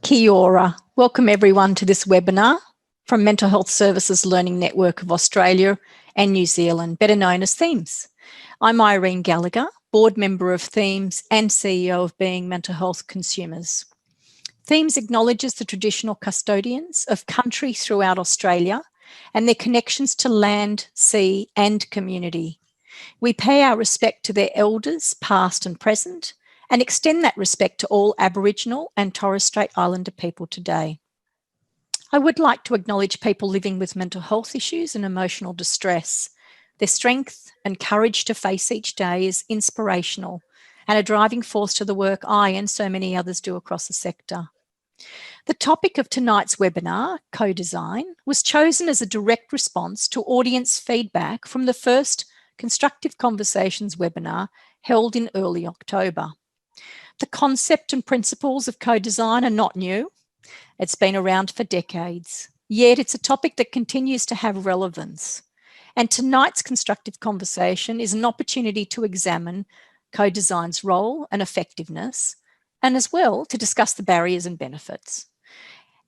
Kia ora. Welcome everyone to this webinar from Mental Health Services Learning Network of Australia and New Zealand, better known as Themes. I'm Irene Gallagher, board member of Themes and CEO of Being Mental Health Consumers. Themes acknowledges the traditional custodians of country throughout Australia and their connections to land, sea and community. We pay our respect to their elders, past and present, and extend that respect to all Aboriginal and Torres Strait Islander people today. I would like to acknowledge people living with mental health issues and emotional distress. Their strength and courage to face each day is inspirational and a driving force to the work I and so many others do across the sector. The topic of tonight's webinar, co-design, was chosen as a direct response to audience feedback from the first Constructive Conversations webinar held in early October. The concept and principles of co-design are not new. It's been around for decades, yet it's a topic that continues to have relevance. And tonight's Constructive Conversation is an opportunity to examine co-design's role and effectiveness, and as well to discuss the barriers and benefits.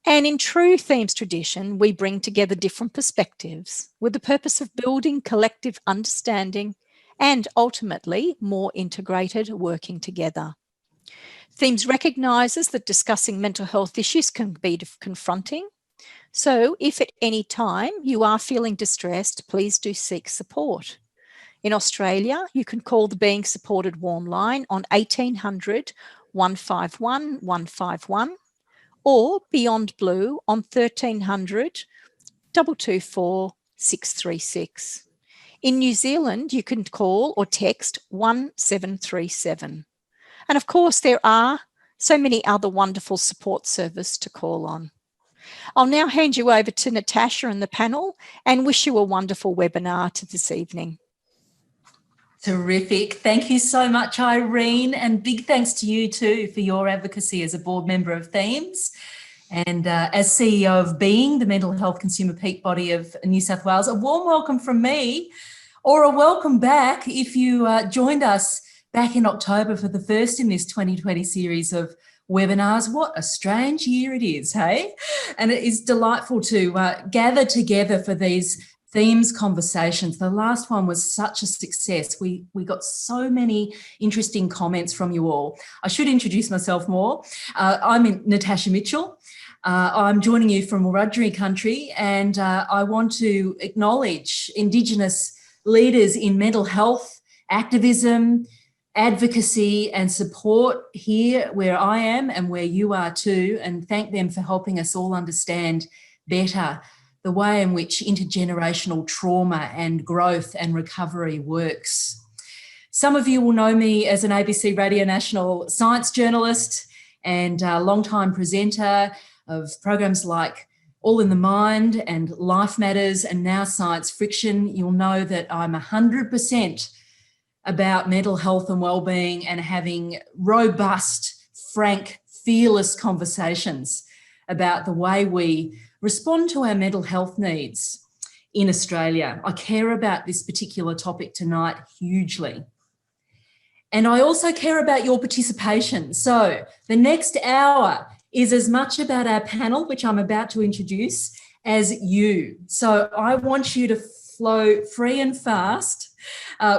And in true Themes tradition, we bring together different perspectives with the purpose of building collective understanding and ultimately more integrated working together. Themes recognises that discussing mental health issues can be confronting. So if at any time you are feeling distressed, please do seek support. In Australia, you can call the Being Supported Warm line on 1800 151 151 or Beyond Blue on 1300 224 636. In New Zealand, you can call or text 1737. And of course, there are so many other wonderful support services to call on. I'll now hand you over to Natasha and the panel and wish you a wonderful webinar to this evening. Terrific. Thank you so much, Irene, and big thanks to you too for your advocacy as a board member of Themes and as CEO of Being, the mental health consumer peak body of New South Wales. A warm welcome from me, or a welcome back if you joined us back in October for the first in this 2020 series of webinars. What a strange year it is, hey? And it is delightful to gather together for these Themes conversations. The last one was such a success. We got so many interesting comments from you all. I should introduce myself more. I'm Natasha Mitchell. I'm joining you from Wiradjuri country, and I want to acknowledge Indigenous leaders in mental health, activism, advocacy and support here where I am and where you are too, and thank them for helping us all understand better the way in which intergenerational trauma and growth and recovery works. Some of you will know me as an ABC Radio National science journalist and a long-time presenter of programs like All in the Mind and Life Matters and now Science Friction. You'll know that I'm 100% about mental health and well-being and having robust, frank, fearless conversations about the way we respond to our mental health needs in Australia. I care about this particular topic tonight hugely. And I also care about your participation. So the next hour is as much about our panel, which I'm about to introduce, as you. So I want you to flow free and fast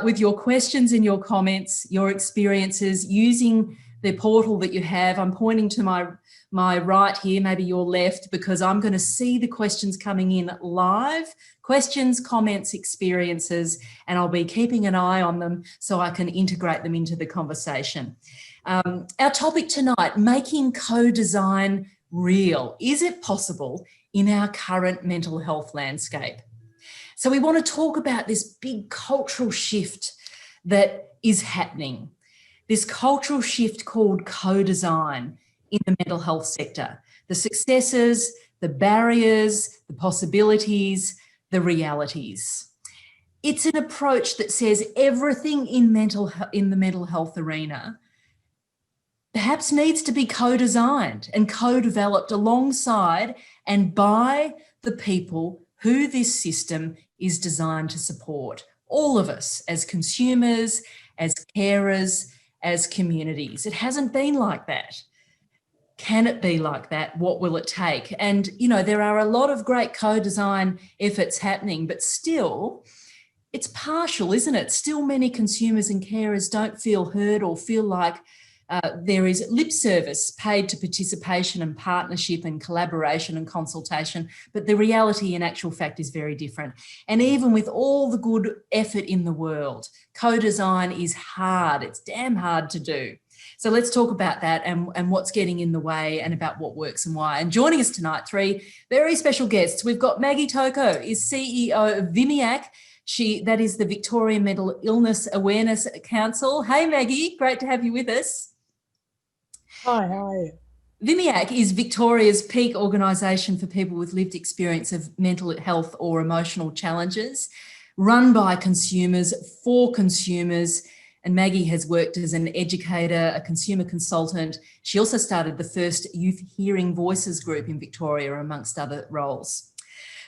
with your questions and your comments, your experiences using the portal that you have. I'm pointing to my right here, maybe your left, because I'm going to see the questions coming in live, questions, comments, experiences, and I'll be keeping an eye on them so I can integrate them into the conversation. Our topic tonight, making co-design real. Is it possible in our current mental health landscape? So we want to talk about this big cultural shift that is happening, this cultural shift called co-design in the mental health sector, the successes, the barriers, the possibilities, the realities. It's an approach that says everything in the mental health arena perhaps needs to be co-designed and co-developed alongside and by the people who this system is designed to support. All of us as consumers, as carers, as communities. It hasn't been like that. Can it be like that? What will it take? And, you know, there are a lot of great co-design efforts happening, but still it's partial, isn't it? Still many consumers and carers don't feel heard or feel like there is lip service paid to participation and partnership and collaboration and consultation, but the reality in actual fact is very different. And even with all the good effort in the world, co-design is hard. It's damn hard to do. So let's talk about that and what's getting in the way and about what works and why. And joining us tonight, three very special guests. We've got Maggie Toko, is CEO of VIMIAC. That is the Victoria Mental Illness Awareness Council. Hey, Maggie, great to have you with us. Hi, how are you? VIMIAC is Victoria's peak organisation for people with lived experience of mental health or emotional challenges, run by consumers, for consumers. And Maggie has worked as an educator, a consumer consultant. She also started the first youth hearing voices group in Victoria, amongst other roles.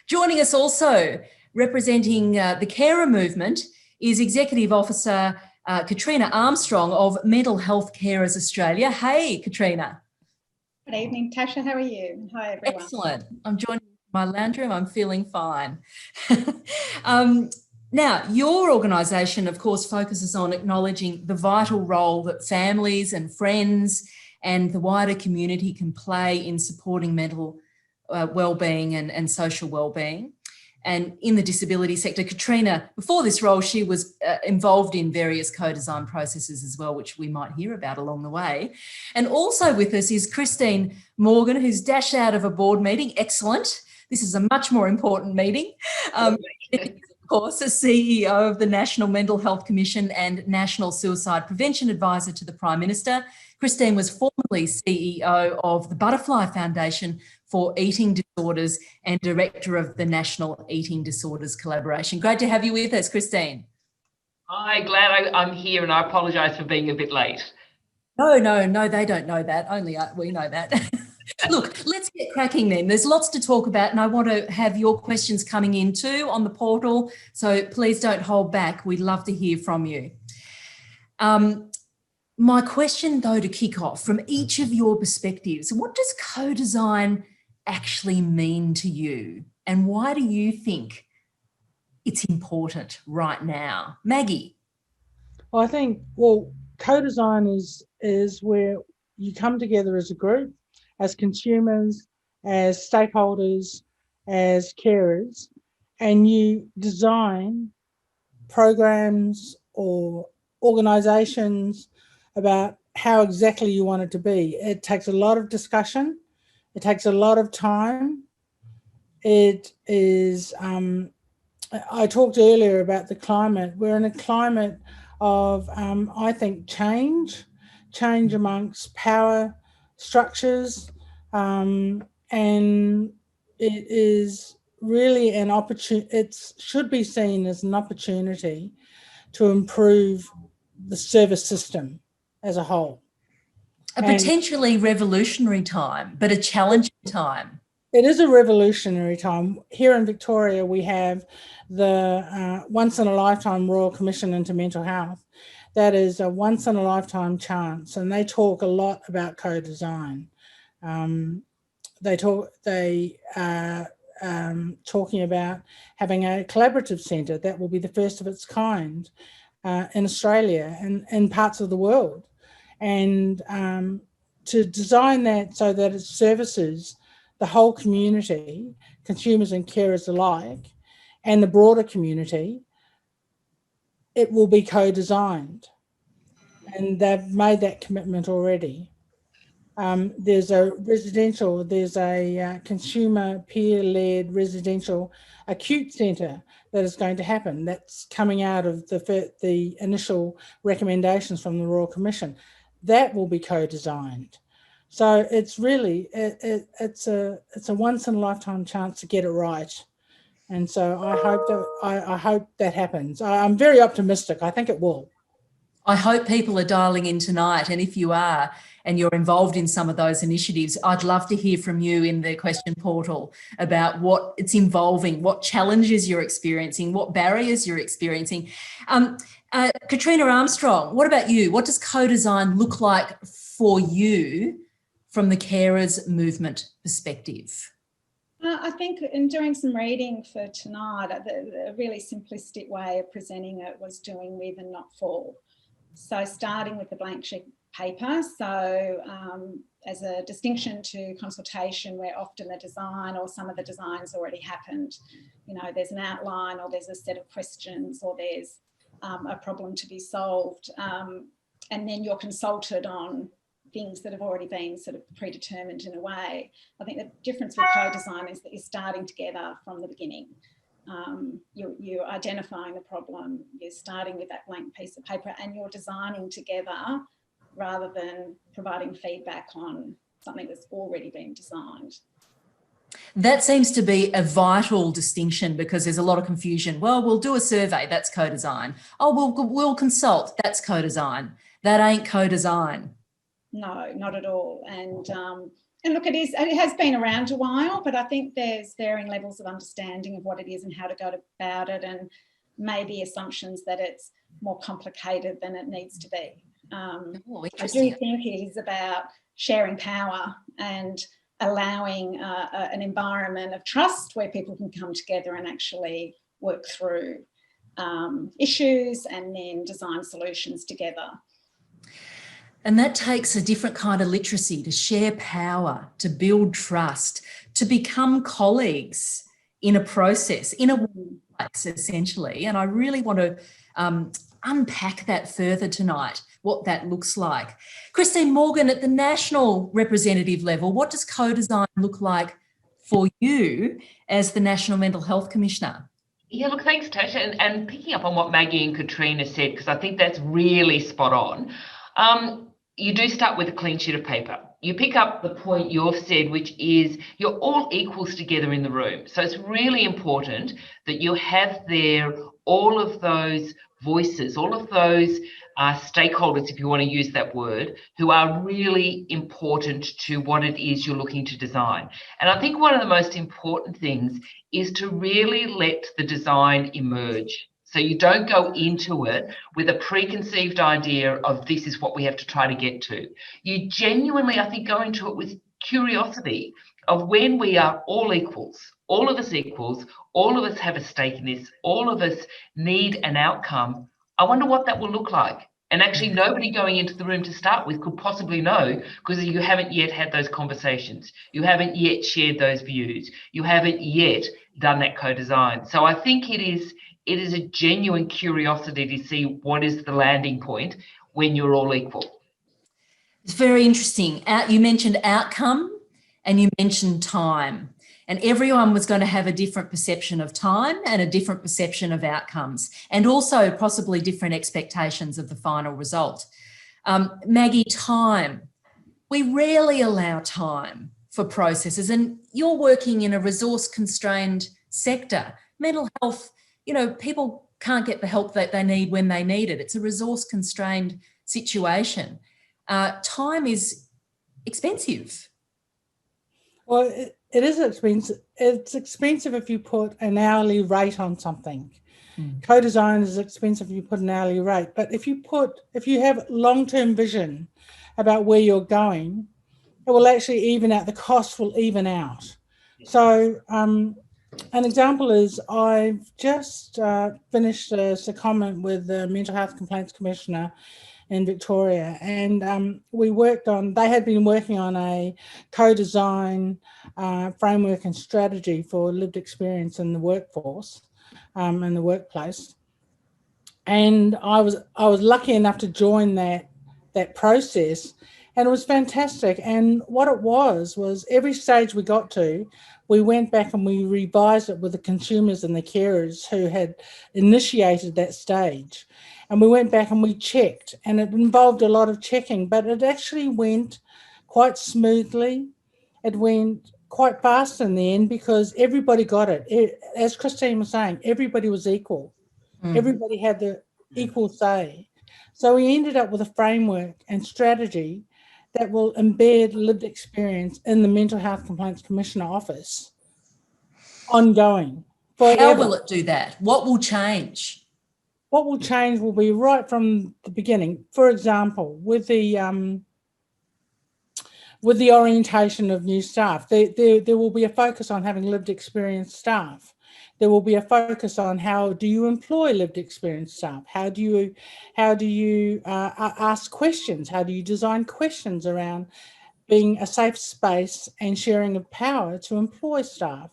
Joining us also, representing the carer movement, is Executive Officer Katrina Armstrong of Mental Health Carers Australia. Hey, Katrina. Good evening, Tasha. How are you? Hi, everyone. Excellent. I'm joining my lounge room. I'm feeling fine. Now, your organisation, of course, focuses on acknowledging the vital role that families and friends and the wider community can play in supporting mental wellbeing and social wellbeing. And in the disability sector, Katrina, before this role, she was involved in various co-design processes as well, which we might hear about along the way. And also with us is Christine Morgan, who's dashed out of a board meeting. Excellent. This is a much more important meeting. Of course, as CEO of the National Mental Health Commission and National Suicide Prevention Advisor to the Prime Minister. Christine was formerly CEO of the Butterfly Foundation for Eating Disorders and Director of the National Eating Disorders Collaboration. Great to have you with us, Christine. Hi, glad I'm here, and I apologise for being a bit late. No, they don't know that. Only we know that. Look, let's get cracking then. There's lots to talk about, and I want to have your questions coming in too on the portal, so please don't hold back. We'd love to hear from you. My question, though, to kick off, from each of your perspectives, what does co-design actually mean to you, and why do you think it's important right now? Maggie? Well, I think, co-design is where you come together as a group, as consumers, as stakeholders, as carers, and you design programs or organisations about how exactly you want it to be. It takes a lot of discussion. It takes a lot of time. It is, I talked earlier about the climate. We're in a climate of, I think, change amongst power structures, and it is really an opportunity. It should be seen as an opportunity to improve the service system as a whole. A potentially revolutionary time, but a challenging time. It is a revolutionary time. Here in Victoria, we have the once-in-a-lifetime Royal Commission into Mental Health. That is a once-in-a-lifetime chance, and they talk a lot about co-design. They are talking about having a collaborative centre that will be the first of its kind in Australia and in parts of the world. And to design that so that it services the whole community, consumers and carers alike, and the broader community, it will be co-designed. And they've made that commitment already. There's a consumer peer-led residential acute centre that is going to happen. That's coming out of the initial recommendations from the Royal Commission. That will be co-designed. So it's really, it's a once in a lifetime chance to get it right. And so I hope that happens. I'm very optimistic. I think it will. I hope people are dialing in tonight, and if you are and you're involved in some of those initiatives, I'd love to hear from you in the question portal about what it's involving, what challenges you're experiencing, what barriers you're experiencing. Katrina Armstrong, what about you? What does co-design look like for you from the carers movement perspective? I think in doing some reading for tonight, the really simplistic way of presenting it was doing with and not for. So starting with the blank sheet paper. So as a distinction to consultation, where often the design or some of the designs already happened, you know, there's an outline or there's a set of questions or there's a problem to be solved. And then you're consulted on things that have already been sort of predetermined in a way. I think the difference with co-design is that you're starting together from the beginning. You're identifying the problem, you're starting with that blank piece of paper and you're designing together rather than providing feedback on something that's already been designed. That seems to be a vital distinction because there's a lot of confusion. Well, we'll do a survey, that's co-design. Oh, we'll consult, that's co-design. That ain't co-design. No, not at all. And look, it has been around a while, but I think there's varying levels of understanding of what it is and how to go about it, and maybe assumptions that it's more complicated than it needs to be. I do think it is about sharing power and allowing an environment of trust where people can come together and actually work through issues and then design solutions together. And that takes a different kind of literacy to share power, to build trust, to become colleagues in a process, in a workplace, essentially. And I really want to unpack that further tonight, what that looks like. Christine Morgan, at the national representative level, what does co-design look like for you as the National Mental Health Commissioner? Yeah, look, thanks, Tasha. And picking up on what Maggie and Katrina said, because I think that's really spot on. You do start with a clean sheet of paper. You pick up the point you've said, which is you're all equals together in the room. So it's really important that you have there all of those voices, all of those stakeholders, if you want to use that word, who are really important to what it is you're looking to design. And I think one of the most important things is to really let the design emerge. So you don't go into it with a preconceived idea of this is what we have to try to get to. You genuinely, I think, go into it with curiosity of when we are all equals, all of us equals, all of us have a stake in this, all of us need an outcome. I wonder what that will look like. And actually nobody going into the room to start with could possibly know, because you haven't yet had those conversations. You haven't yet shared those views. You haven't yet done that co-design. So I think it is a genuine curiosity to see what is the landing point when you're all equal. It's very interesting. You mentioned outcome and you mentioned time. And everyone was going to have a different perception of time and a different perception of outcomes, and also possibly different expectations of the final result. Maggie, time. We rarely allow time for processes, and you're working in a resource-constrained sector. Mental health, you know, people can't get the help that they need when they need it. It's a resource-constrained situation. Time is expensive. Well, it is expensive. It's expensive if you put an hourly rate on something. Co-design is expensive if you put an hourly rate. But if you have long-term vision about where you're going, it will actually even out. The cost will even out. So an example is I've just finished a secondment with the Mental Health Complaints Commissioner in Victoria, and they had been working on a co-design framework and strategy for lived experience in the workforce, in the workplace. And I was lucky enough to join that process, and it was fantastic. And what it was every stage we got to, we went back and we revised it with the consumers and the carers who had initiated that stage. And we went back and we checked, and it involved a lot of checking, but it actually went quite smoothly. It went quite fast in the end because everybody got it. As Christine was saying, everybody was equal. Everybody had the equal say. So we ended up with a framework and strategy that will embed lived experience in the Mental Health Complaints Commissioner office ongoing. Forever. How will it do that? What will change? What will change will be right from the beginning. For example, with the with the orientation of new staff. There will be a focus on having lived experience staff. There will be a focus on how do you employ lived experience staff? How do you ask questions? How do you design questions around being a safe space and sharing of power to employ staff?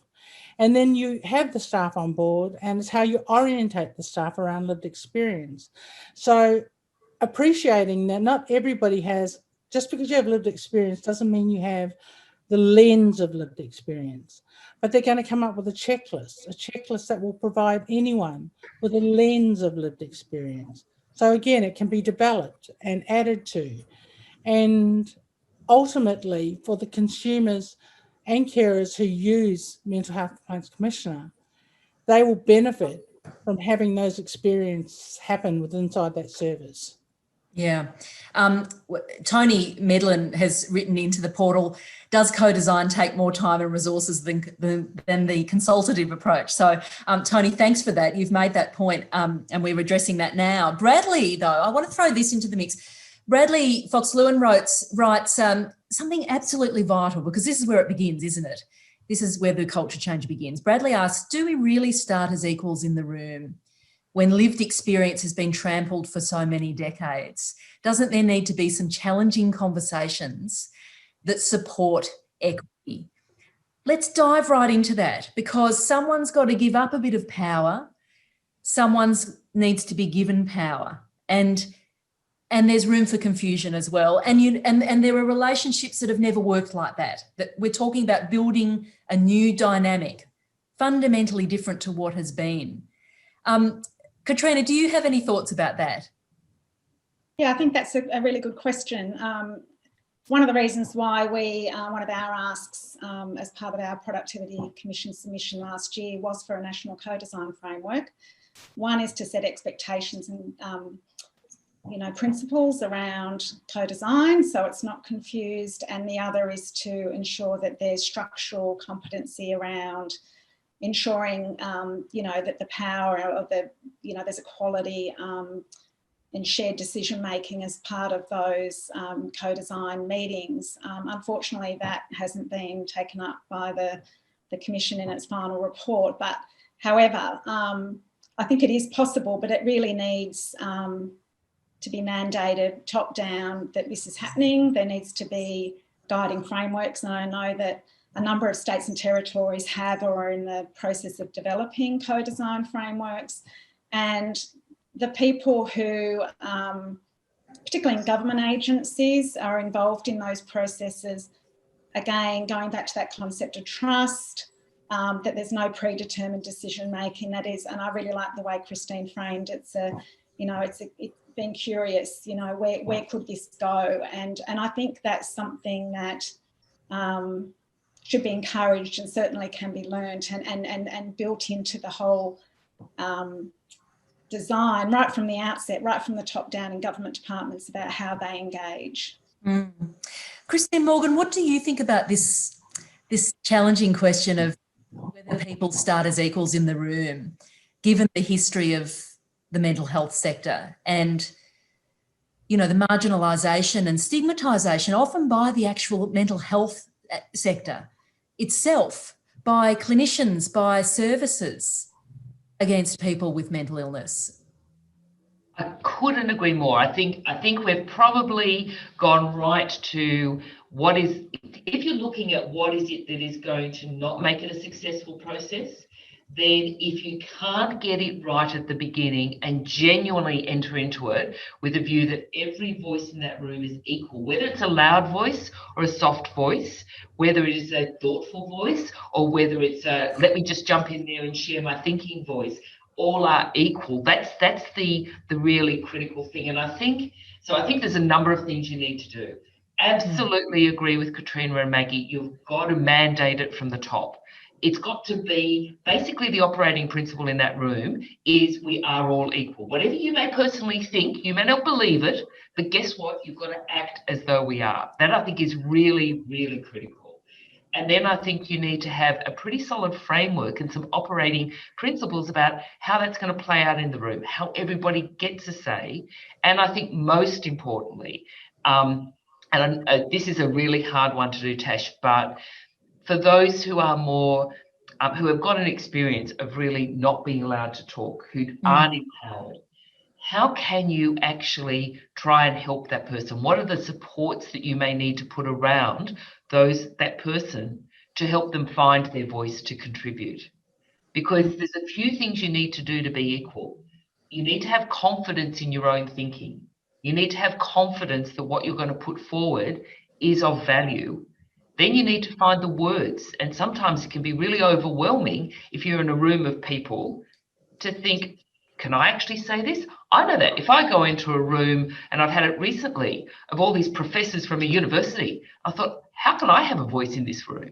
And then you have the staff on board, and it's how you orientate the staff around lived experience. So appreciating that not everybody has, just because you have lived experience doesn't mean you have the lens of lived experience, but they're going to come up with a checklist that will provide anyone with a lens of lived experience. So again, it can be developed and added to. And ultimately, for the consumers and carers who use Mental Health Complaints Commissioner, they will benefit from having those experiences happen inside that service. Yeah. Tony Medlin has written into the portal, does co-design take more time and resources than the consultative approach? So, Tony, thanks for that. You've made that point, and we're addressing that now. Bradley, though, I want to throw this into the mix. Bradley Fox-Lewin writes something absolutely vital, because this is where it begins, isn't it? This is where the culture change begins. Bradley asks, do we really start as equals in the room when lived experience has been trampled for so many decades? Doesn't there need to be some challenging conversations that support equity? Let's dive right into that, because someone's got to give up a bit of power. Someone needs to be given power. And there's room for confusion as well. And there are relationships that have never worked like that. That we're talking about building a new dynamic, fundamentally different to what has been. Katrina, do you have any thoughts about that? Yeah, I think that's a really good question. One of the reasons why one of our asks as part of our Productivity Commission submission last year was for a national co-design framework. One is to set expectations and principles around co-design, so it's not confused, and the other is to ensure that there's structural competency around ensuring, that the power of there's equality and shared decision making as part of those co-design meetings. Unfortunately, that hasn't been taken up by the Commission in its final report. But however, I think it is possible, but it really needs to be mandated top down that this is happening. There needs to be guiding frameworks, and I know that a number of states and territories have or are in the process of developing co-design frameworks. And the people who, particularly in government agencies, are involved in those processes, again, going back to that concept of trust, that there's no predetermined decision making. That is, and I really like the way Christine framed it. It's being curious, where could this go? And I think that's something that should be encouraged and certainly can be learnt and built into the whole design right from the outset, right from the top down in government departments about how they engage. Christine Morgan, what do you think about this challenging question of whether people start as equals in the room, given the history of the mental health sector and, the marginalisation and stigmatisation often by the actual mental health sector itself, by clinicians, by services against people with mental illness? I couldn't agree more. I think we've probably gone right to what is, if you're looking at what is it that is going to not make it a successful process, then if you can't get it right at the beginning and genuinely enter into it with a view that every voice in that room is equal, whether it's a loud voice or a soft voice, whether it is a thoughtful voice or whether it's a let me just jump in there and share my thinking voice, all are equal. That's the really critical thing. And I think there's a number of things you need to do. Absolutely agree with Katrina and Maggie. You've got to mandate it from the top. It's got to be basically the operating principle in that room is we are all equal. Whatever you may personally think, you may not believe it, but guess what? You've got to act as though we are. That I think is really, really critical. And then I think you need to have a pretty solid framework and some operating principles about how that's going to play out in the room, how everybody gets a say. And I think most importantly, and this is a really hard one to do, Tash, but for those who are more, who have got an experience of really not being allowed to talk, who aren't empowered, how can you actually try and help that person? What are the supports that you may need to put around that person to help them find their voice to contribute? Because there's a few things you need to do to be equal. You need to have confidence in your own thinking. You need to have confidence that what you're going to put forward is of value. Then you need to find the words. And sometimes it can be really overwhelming if you're in a room of people to think, can I actually say this? I know that if I go into a room, and I've had it recently, of all these professors from a university, I thought, how can I have a voice in this room?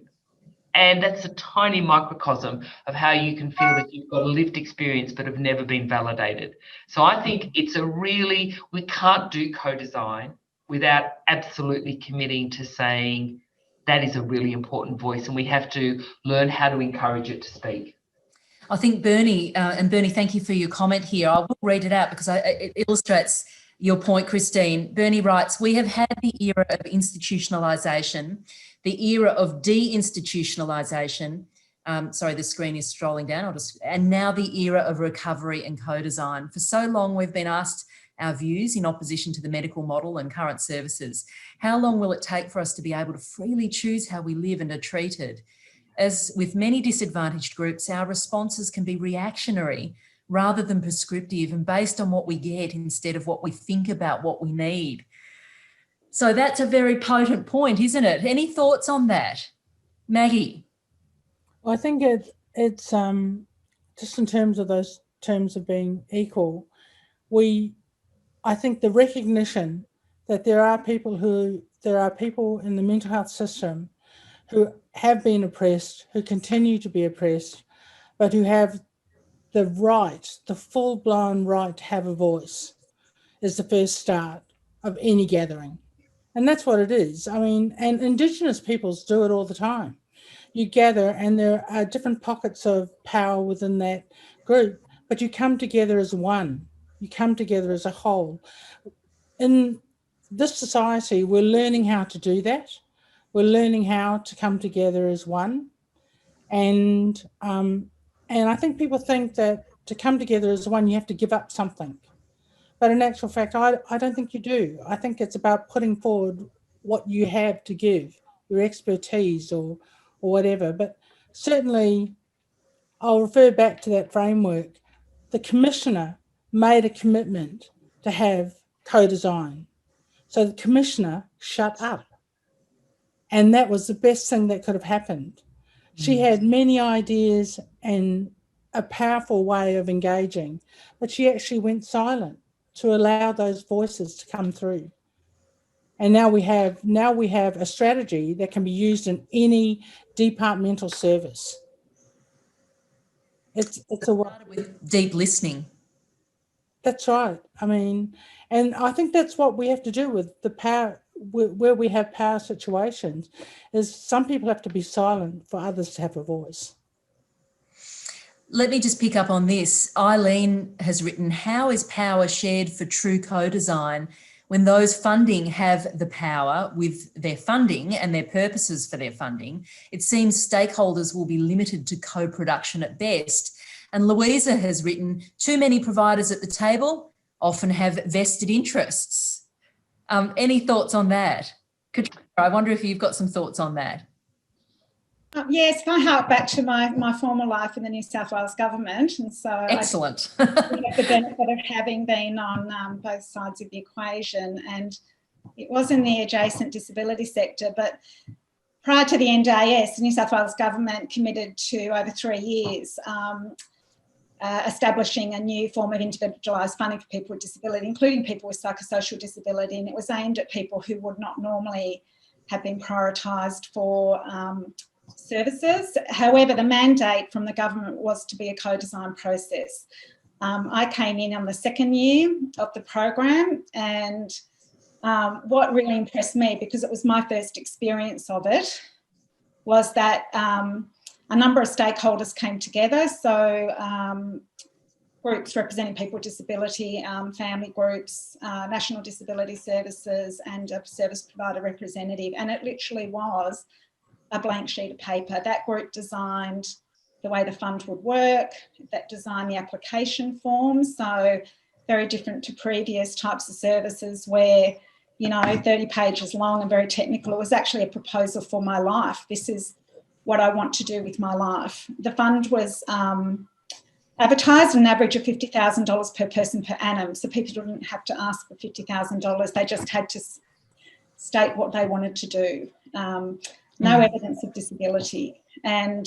And that's a tiny microcosm of how you can feel that you've got a lived experience but have never been validated. So I think we can't do co-design without absolutely committing to saying that is a really important voice, and we have to learn how to encourage it to speak. I think Bernie, and Bernie, thank you for your comment here. I will read it out because it illustrates your point, Christine. Bernie writes, we have had the era of institutionalisation, the era of deinstitutionalisation. Sorry, the screen is scrolling down. And now the era of recovery and co-design. For so long, we've been asked our views in opposition to the medical model and current services. How long will it take for us to be able to freely choose how we live and are treated? As with many disadvantaged groups, our responses can be reactionary rather than prescriptive and based on what we get instead of what we think about what we need. So that's a very potent point, isn't it? Any thoughts on that? Maggie? Well, I think it's just in terms of those terms of being equal, I think the recognition that there are people in the mental health system who have been oppressed, who continue to be oppressed, but who have the full-blown right to have a voice is the first start of any gathering. And that's what it is. I mean, and Indigenous peoples do it all the time. You gather and there are different pockets of power within that group, but you come together as one. You come together as a whole. In this society, we're learning how to do that. We're learning how to come together as one. And I think people think that to come together as one, you have to give up something. But in actual fact, I don't think you do. I think it's about putting forward what you have to give, your expertise or whatever. But certainly, I'll refer back to that framework. The Commissioner made a commitment to have co-design. So the Commissioner shut up. And that was the best thing that could have happened. She had many ideas and a powerful way of engaging, but she actually went silent to allow those voices to come through. And now we have a strategy that can be used in any departmental service. It's a with deep listening. That's right. I mean, and I think that's what we have to do with the power, where we have power situations, is some people have to be silent for others to have a voice. Let me just pick up on this. Eileen has written, how is power shared for true co-design when those funding have the power with their funding and their purposes for their funding? It seems stakeholders will be limited to co-production at best. And Louisa has written, too many providers at the table often have vested interests. Any thoughts on that? Katrina, I wonder if you've got some thoughts on that. Yes, if I hark back to my former life in the New South Wales government, and so excellent. I have the benefit of having been on both sides of the equation, and it was in the adjacent disability sector. But prior to the NDIS, the New South Wales government committed to over 3 years establishing a new form of individualised funding for people with disability, including people with psychosocial disability, and it was aimed at people who would not normally have been prioritised for services. However, the mandate from the government was to be a co-design process. I came in on the second year of the program, and what really impressed me, because it was my first experience of it, was that a number of stakeholders came together. So groups representing people with disability, family groups, National Disability Services, and a service provider representative. And it literally was a blank sheet of paper. That group designed the way the fund would work, that designed the application forms. So very different to previous types of services where, you know, 30 pages long and very technical. It was actually a proposal for my life. This is what I want to do with my life. The fund was advertised an average of $50,000 per person per annum. So people didn't have to ask for $50,000. They just had to state what they wanted to do. No evidence of disability. And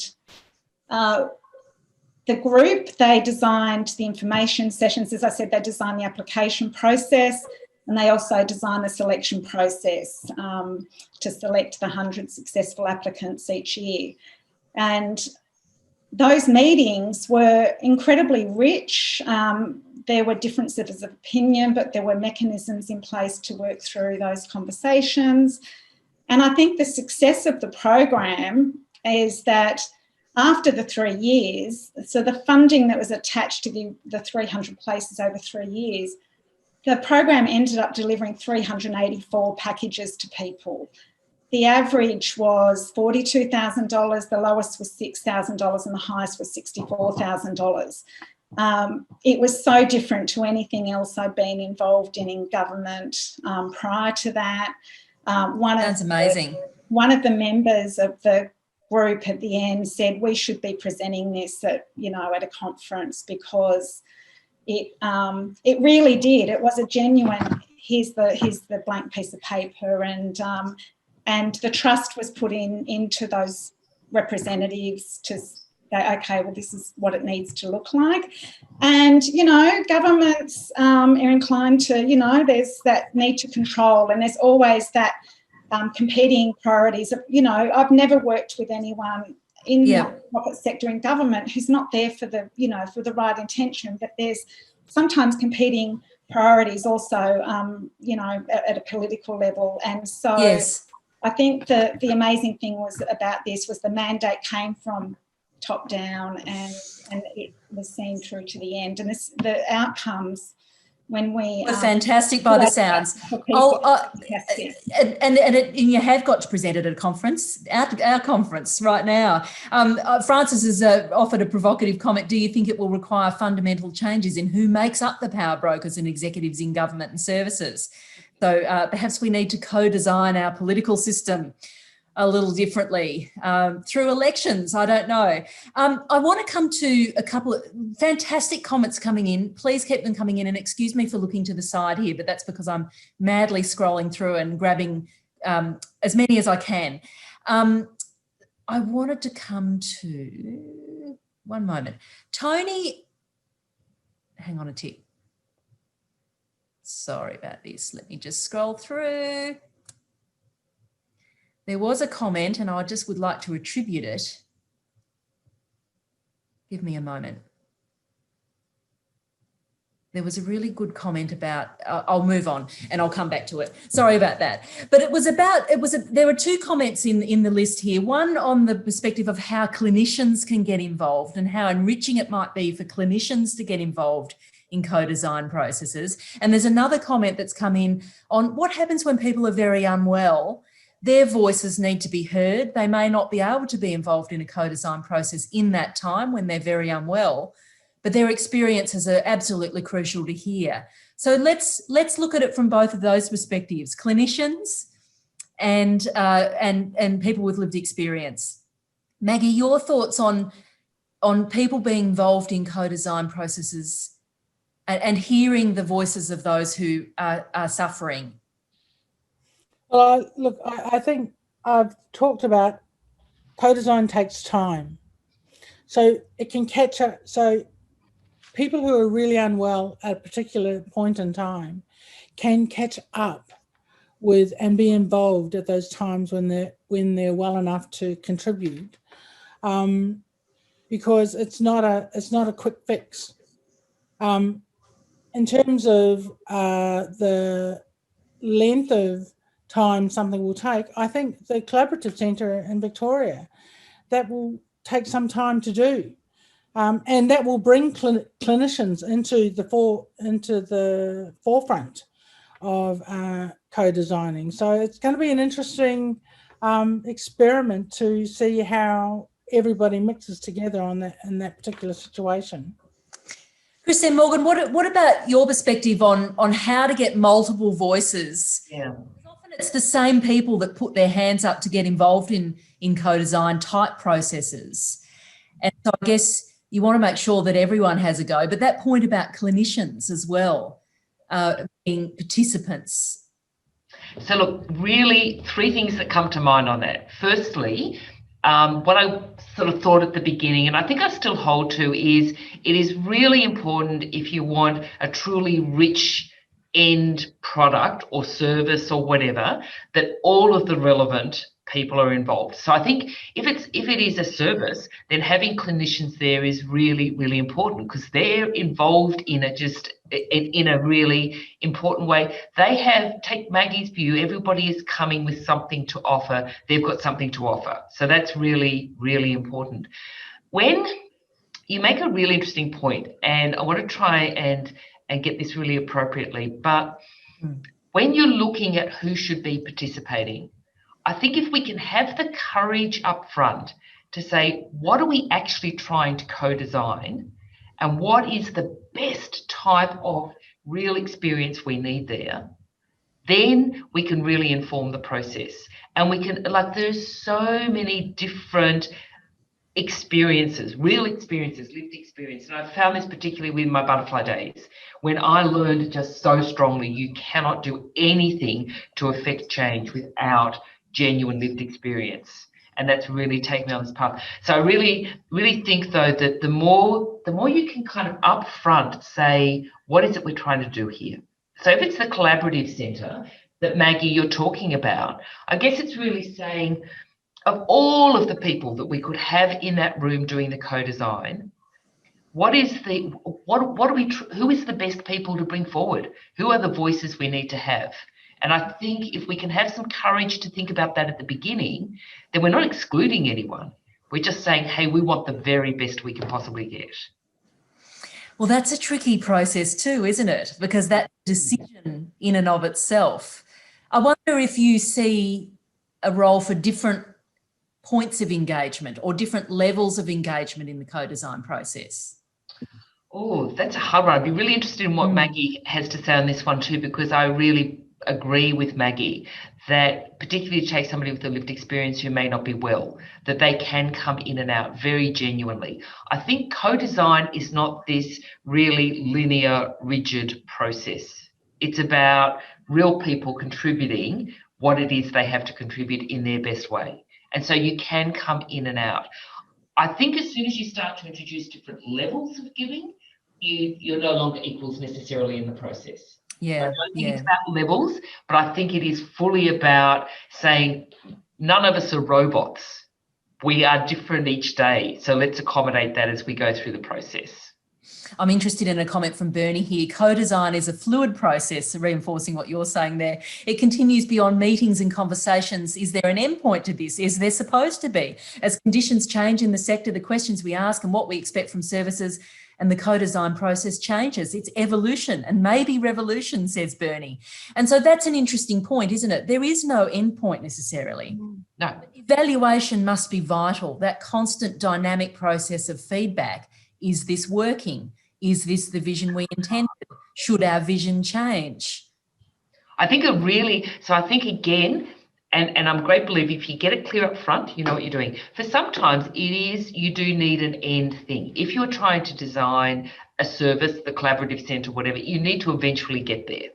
the group, they designed the information sessions. As I said, they designed the application process, and they also designed the selection process to select the 100 successful applicants each year. And those meetings were incredibly rich. There were differences of opinion, but there were mechanisms in place to work through those conversations. And I think the success of the program is that after the 3 years, so the funding that was attached to the 300 places over 3 years, the program ended up delivering 384 packages to people. The average was $42,000, the lowest was $6,000, and the highest was $64,000. It was so different to anything else I'd been involved in government prior to that. That's amazing. One of the members of the group at the end said we should be presenting this at, you know, at a conference, because it really did. It was a genuine, here's the blank piece of paper, and the trust was put into those representatives to say, okay, well, this is what it needs to look like. And, you know, governments are inclined to, you know, there's that need to control, and there's always that competing priorities. You know, I've never worked with anyone in the profit sector in government who's not there for the, you know, for the right intention, but there's sometimes competing priorities also, you know, at a political level. And so I think the amazing thing was about this was the mandate came from top down, and it was seen through to the end. And the outcomes when we were fantastic by the sounds. And you have got to present it at a conference, our conference right now. Francis has offered a provocative comment. Do you think it will require fundamental changes in who makes up the power brokers and executives in government and services? So perhaps we need to co-design our political system a little differently through elections. I don't know. I want to come to a couple of fantastic comments coming in. Please keep them coming in, and excuse me for looking to the side here, but that's because I'm madly scrolling through and grabbing as many as I can. I wanted to come to, one moment. Tony, hang on a tick. Sorry about this. Let me just scroll through. There was a comment, and I just would like to attribute it. Give me a moment. There was a really good comment about, I'll move on and I'll come back to it. Sorry about that. But it was about, there were two comments in the list here. One on the perspective of how clinicians can get involved and how enriching it might be for clinicians to get involved in co-design processes. And there's another comment that's come in on what happens when people are very unwell. Their voices need to be heard. They may not be able to be involved in a co-design process in that time when they're very unwell, but their experiences are absolutely crucial to hear. So let's look at it from both of those perspectives, clinicians and people with lived experience. Maggie, your thoughts on people being involved in co-design processes and hearing the voices of those who are suffering? Well, look, I think I've talked about co-design takes time. So it can catch up. So people who are really unwell at a particular point in time can catch up with and be involved at those times when they're well enough to contribute, because it's not a quick fix. In terms of the length of time something will take, I think the Collaborative Centre in Victoria, that will take some time to do. and that will bring clinicians into the forefront of co-designing. So it's going to be an interesting experiment to see how everybody mixes together on that in that particular situation. Christine Morgan, what about your perspective on how to get multiple voices? Yeah. Often it's the same people that put their hands up to get involved in co-design type processes. And so I guess you want to make sure that everyone has a go, but that point about clinicians as well, being participants. So look, really 3 things that come to mind on that. Firstly, what I sort of thought at the beginning, and I think I still hold to, is it is really important if you want a truly rich end product or service or whatever, that all of the relevant people are involved. So I think if it is a service, then having clinicians there is really, really important, because they're involved in it just in a really important way. Take Maggie's view, everybody is coming with something to offer. They've got something to offer. So that's really, really important. When you make a really interesting point, and I want to try and get this really appropriately, but when you're looking at who should be participating, I think if we can have the courage up front to say, what are we actually trying to co-design, and what is the best type of real experience we need there, then we can really inform the process. And we can, there's so many different experiences, real experiences, lived experience. And I found this particularly with my butterfly days, when I learned just so strongly, you cannot do anything to affect change without genuine lived experience. And that's really taken me on this path. So I really, really think, though, that the more you can kind of upfront say, what is it we're trying to do here? So if it's the collaborative centre that, Maggie, you're talking about, I guess it's really saying, of all of the people that we could have in that room doing the co-design, who is the best people to bring forward? Who are the voices we need to have? And I think if we can have some courage to think about that at the beginning, then we're not excluding anyone. We're just saying, hey, we want the very best we can possibly get. Well, that's a tricky process too, isn't it? Because that decision in and of itself. I wonder if you see a role for different points of engagement or different levels of engagement in the co-design process. Oh, that's a hard one. I'd be really interested in what Maggie has to say on this one too, because I really agree with Maggie that, particularly to take somebody with a lived experience who may not be well, that they can come in and out very genuinely. I think co-design is not this really linear, rigid process. It's about real people contributing what it is they have to contribute in their best way. And so you can come in and out. I think as soon as you start to introduce different levels of giving, you're no longer equals necessarily in the process. Yeah, I don't think it's about levels, but I think it is fully about saying none of us are robots. We are different each day. So let's accommodate that as we go through the process. I'm interested in a comment from Bernie here. Co-design is a fluid process, reinforcing what you're saying there. It continues beyond meetings and conversations. Is there an endpoint to this? Is there supposed to be? As conditions change in the sector, the questions we ask and what we expect from services and the co-design process changes. It's evolution and maybe revolution, says Bernie. And so that's an interesting point, isn't it? There is no endpoint necessarily. No. Evaluation must be vital. That constant dynamic process of feedback. Is this working? Is this the vision we intended? Should our vision change? I think again, and I'm a great believer, if you get it clear up front, you know what you're doing. For sometimes you do need an end thing. If you're trying to design a service, the collaborative centre, whatever, you need to eventually get there.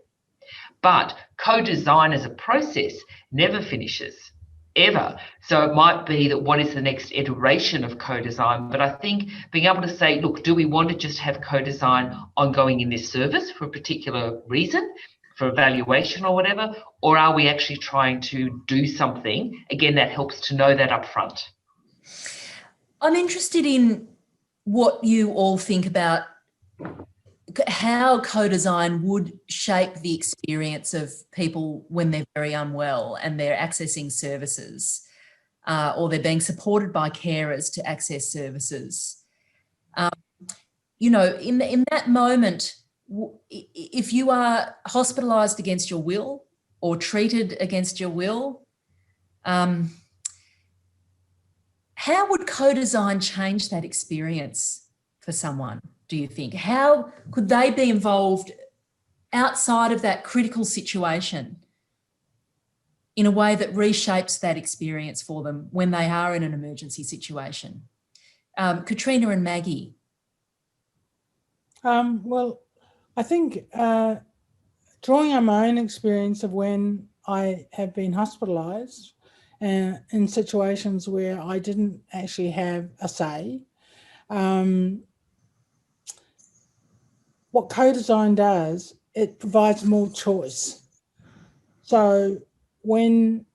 But co-design as a process never finishes, ever. So it might be that what is the next iteration of co-design? But I think being able to say, look, do we want to just have co-design ongoing in this service for a particular reason, for evaluation or whatever, or are we actually trying to do something? Again, that helps to know that up front. I'm interested in what you all think about how co-design would shape the experience of people when they're very unwell and they're accessing services or they're being supported by carers to access services. You know, in that moment, if you are hospitalised against your will or treated against your will, how would co-design change that experience for someone, do you think? How could they be involved outside of that critical situation in a way that reshapes that experience for them when they are in an emergency situation? Katrina and Maggie. Well, I think drawing on my own experience of when I have been hospitalised in situations where I didn't actually have a say, what co-design does, it provides more choice. So when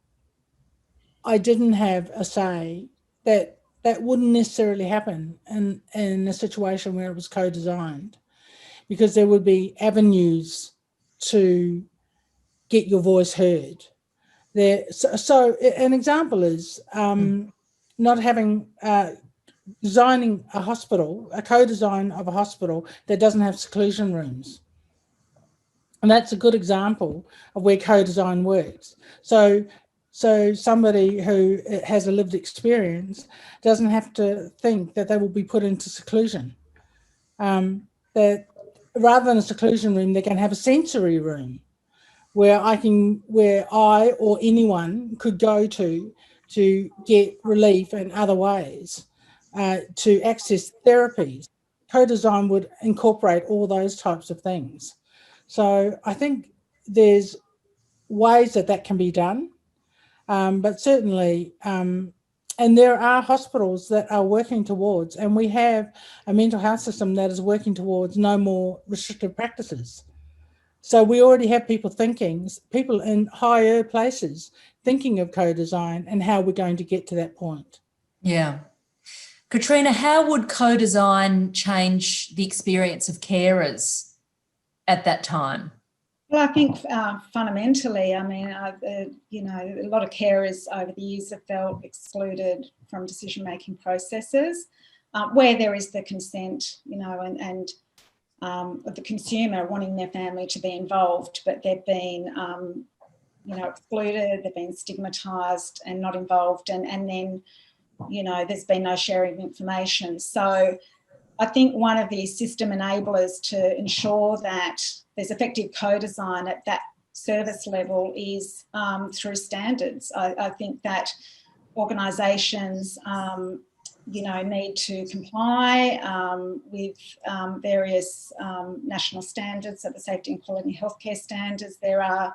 I didn't have a say, that wouldn't necessarily happen in a situation where it was co-designed, because there would be avenues to get your voice heard. So an example is not having designing a hospital, a co-design of a hospital that doesn't have seclusion rooms. And that's a good example of where co-design works. So somebody who has a lived experience doesn't have to think that they will be put into seclusion. That rather than a seclusion room, they can have a sensory room where I or anyone could go to get relief in other ways, to access therapies. Co-design would incorporate all those types of things. So I think there's ways that can be done, but certainly, and there are hospitals that are working towards, and we have a mental health system that is working towards no more restrictive practices. So we already have people in higher places thinking of co-design and how we're going to get to that point. Yeah. Katrina, how would co-design change the experience of carers at that time? Well, I think fundamentally, I mean, you know, a lot of carers over the years have felt excluded from decision-making processes where there is the consent, you know, and the consumer wanting their family to be involved, but they've been, you know, excluded, they've been stigmatised and not involved, and then, you know, there's been no sharing of information. So I think one of the system enablers to ensure that there's effective co-design at that service level is through standards. I think that organisations, you know, need to comply with various national standards, so the safety and quality healthcare standards. There are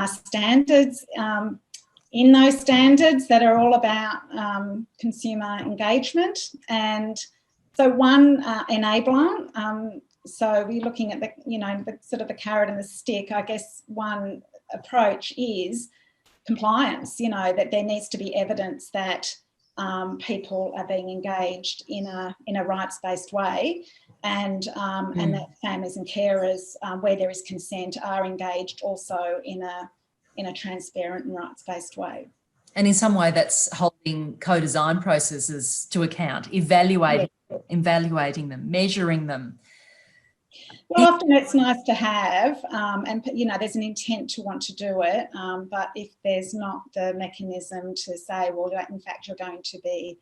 standards in those standards that are all about consumer engagement, and so one enabler. So we're looking at the, you know, the sort of the carrot and the stick. I guess one approach is compliance. You know, that there needs to be evidence that people are being engaged in a rights-based way, and that families and carers, where there is consent, are engaged also in a transparent and rights-based way. And in some way, that's holding co-design processes to account, evaluating them, measuring them. Well, often it's nice to have, and, you know, there's an intent to want to do it, but if there's not the mechanism to say, well, in fact, you're going to be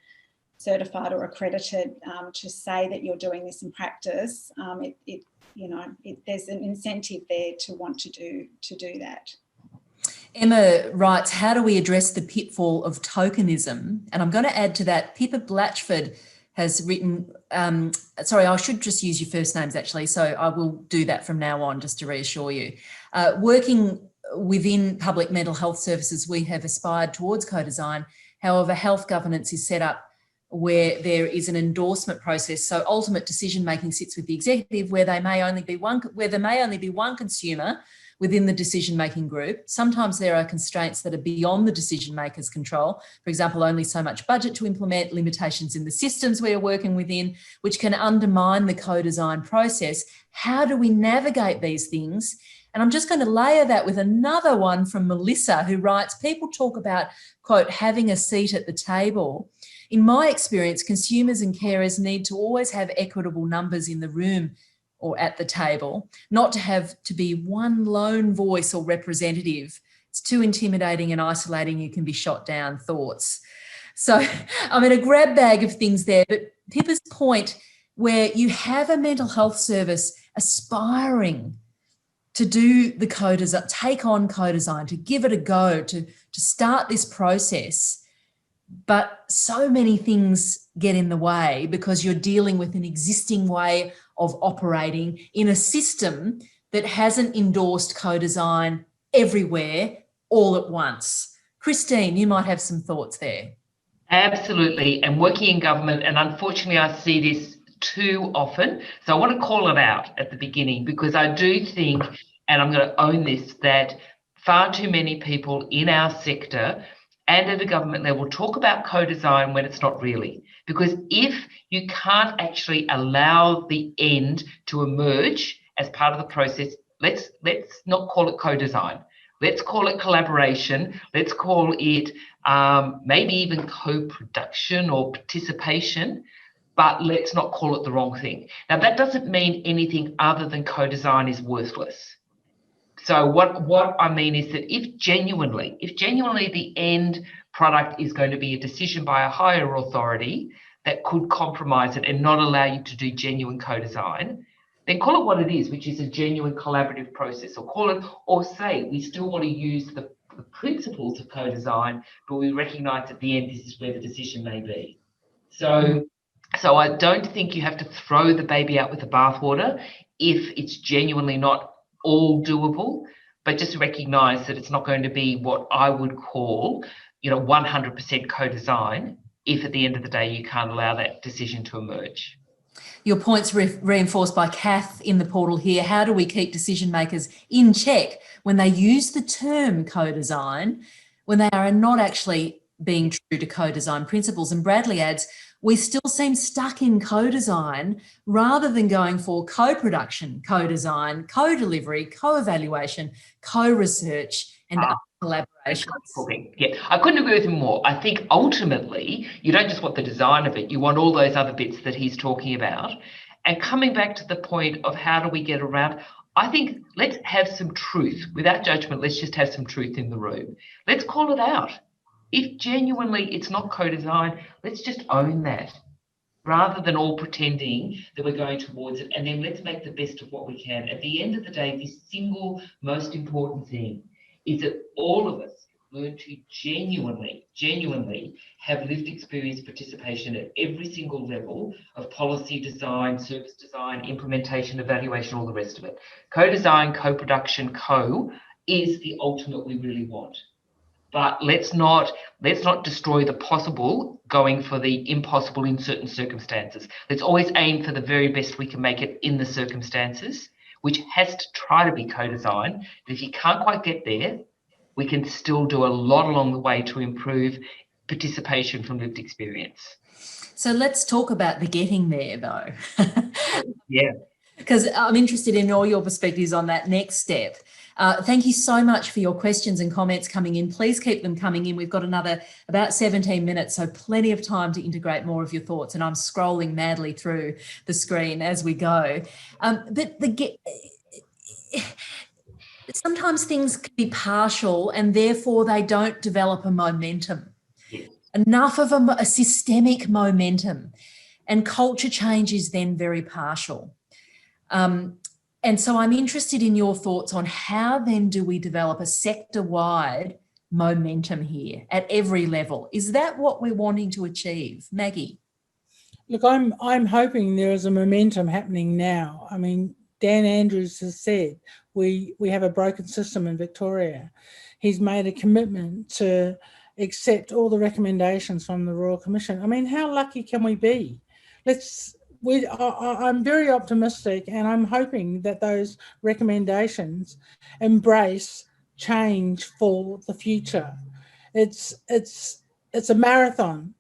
certified or accredited to say that you're doing this in practice, you know, there's an incentive there to want to do that. Emma writes, how do we address the pitfall of tokenism? And I'm going to add to that, Pippa Blatchford has written, sorry, I should just use your first names actually, so I will do that from now on just to reassure you. Working within public mental health services, we have aspired towards co-design. However, health governance is set up where there is an endorsement process. So ultimate decision-making sits with the executive, where there may only be one consumer within the decision-making group. Sometimes there are constraints that are beyond the decision-maker's control. For example, only so much budget to implement, limitations in the systems we are working within, which can undermine the co-design process. How do we navigate these things And I'm just going to layer that with another one from Melissa, who writes, people talk about, quote, having a seat at the table. In my experience, consumers and carers need to always have equitable numbers in the room or at the table, not to have to be one lone voice or representative. It's too intimidating and isolating. You can be shot down thoughts. So I'm in a grab bag of things there, but Pippa's point, where you have a mental health service aspiring to do the co-design, take on co-design, to give it a go, to start this process. But so many things get in the way because you're dealing with an existing way of operating in a system that hasn't endorsed co-design everywhere all at once. Christine, you might have some thoughts there. Absolutely. And working in government, and unfortunately I see this too often. So I want to call it out at the beginning, because I do think, and I'm going to own this, that far too many people in our sector and at a government level talk about co-design when it's not really. Because if you can't actually allow the end to emerge as part of the process, let's not call it co-design. Let's call it collaboration. Let's call it maybe even co-production or participation, but let's not call it the wrong thing. Now, that doesn't mean anything other than co-design is worthless. So what I mean is that if genuinely the end product is going to be a decision by a higher authority that could compromise it and not allow you to do genuine co-design, then call it what it is, which is a genuine collaborative process, or say we still want to use the principles of co-design, but we recognise at the end this is where the decision may be. So I don't think you have to throw the baby out with the bathwater if it's genuinely not all doable, but just recognise that it's not going to be what I would call, 100% co-design if at the end of the day you can't allow that decision to emerge. Your point's reinforced by Kath in the portal here. How do we keep decision makers in check when they use the term co-design, when they are not actually being true to co-design principles? And Bradley adds, we still seem stuck in co-design rather than going for co-production, co-design, co-delivery, co-evaluation, co-research and collaboration. Yeah, I couldn't agree with him more. I think ultimately you don't just want the design of it, you want all those other bits that he's talking about. And coming back to the point of how do we get around, I think let's have some truth. Without judgment, let's just have some truth in the room. Let's call it out. If genuinely it's not co-design, let's just own that, rather than all pretending that we're going towards it. And then let's make the best of what we can. At the end of the day, the single most important thing is that all of us learn to genuinely have lived experience participation at every single level of policy design, service design, implementation, evaluation, all the rest of it. Co-design, co-production, is the ultimate we really want. But let's not destroy the possible going for the impossible in certain circumstances. Let's always aim for the very best we can make it in the circumstances, which has to try to be co-design. But if you can't quite get there, we can still do a lot along the way to improve participation from lived experience. So let's talk about the getting there, though. Yeah. Because I'm interested in all your perspectives on that next step. Thank you so much for your questions and comments coming in. Please keep them coming in. We've got another about 17 minutes, so plenty of time to integrate more of your thoughts. And I'm scrolling madly through the screen as we go. But sometimes things can be partial and therefore they don't develop a momentum. Yes. Enough of a systemic momentum. And culture change is then very partial. And so I'm interested in your thoughts on how then do we develop a sector-wide momentum here at every level? Is that what we're wanting to achieve? Maggie? Look, I'm hoping there is a momentum happening now. I mean, Dan Andrews has said we have a broken system in Victoria. He's made a commitment to accept all the recommendations from the Royal Commission. I mean, how lucky can we be? I'm very optimistic, and I'm hoping that those recommendations embrace change for the future. It's a marathon.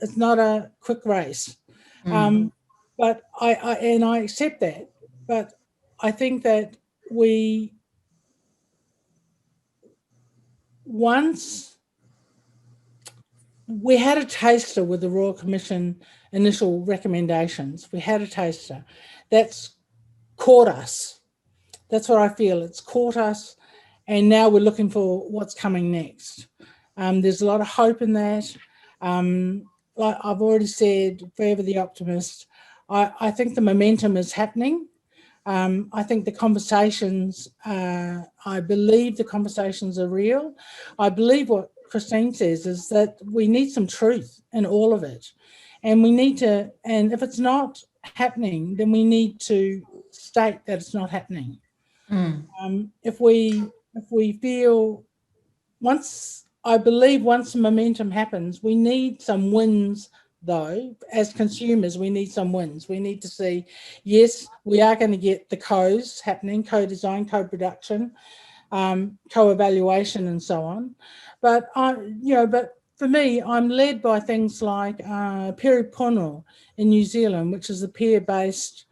It's not a quick race. But I accept that. But I think that we once we had a taster with the Royal Commission initial recommendations, we had a taster that's caught us. That's what I feel. It's caught us, and now we're looking for what's coming next. There's a lot of hope in that. Like I've already said, forever the optimist. I think the momentum is happening. I think the conversations, I believe the conversations are real. I believe what Christine says is that we need some truth in all of it. And we need to, and if it's not happening, then we need to state that it's not happening. If we feel, I believe once the momentum happens, we need some wins though. As consumers, we need some wins. We need to see, yes, we are going to get the co's happening, co-design, co-production, co-evaluation and so on. But but for me, I'm led by things like Peripono in New Zealand, which is a peer-based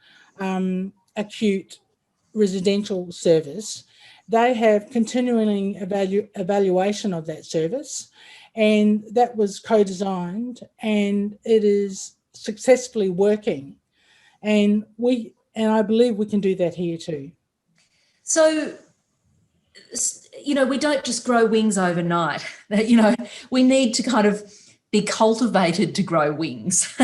acute residential service. They have continuing evaluation of that service, and that was co-designed, and it is successfully working. And I believe we can do that here too. So, we don't just grow wings overnight. We need to kind of be cultivated to grow wings.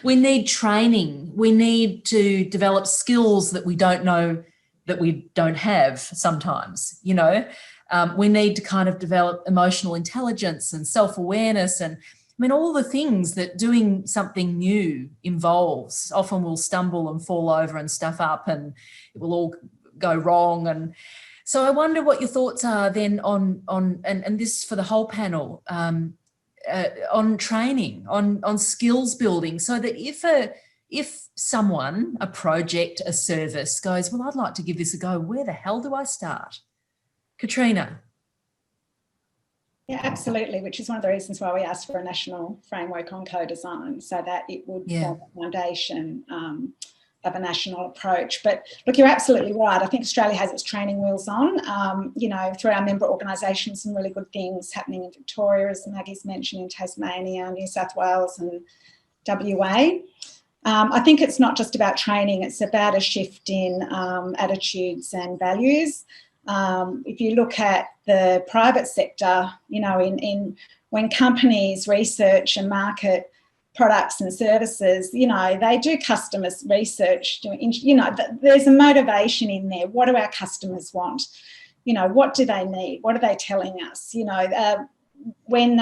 We need training. We need to develop skills that we don't know that we don't have sometimes, we need to kind of develop emotional intelligence and self-awareness and all the things that doing something new involves. Often we'll stumble and fall over and stuff up and it will all go wrong. And so I wonder what your thoughts are then on and this for the whole panel, on training, on skills building, so that if someone, a project, a service goes, well, I'd like to give this a go, where the hell do I start? Katrina. Yeah, absolutely, which is one of the reasons why we asked for a national framework on co-design, so that it would form the foundation of a national approach. But look, you're absolutely right. I think Australia has its training wheels on. Through our member organisations, some really good things happening in Victoria, as Maggie's mentioned, in Tasmania, New South Wales and WA. I think it's not just about training, it's about a shift in attitudes and values. If you look at the private sector, when companies research and market products and services, they do customer research, there's a motivation in there. What do our customers want? What do they need? What are they telling us? When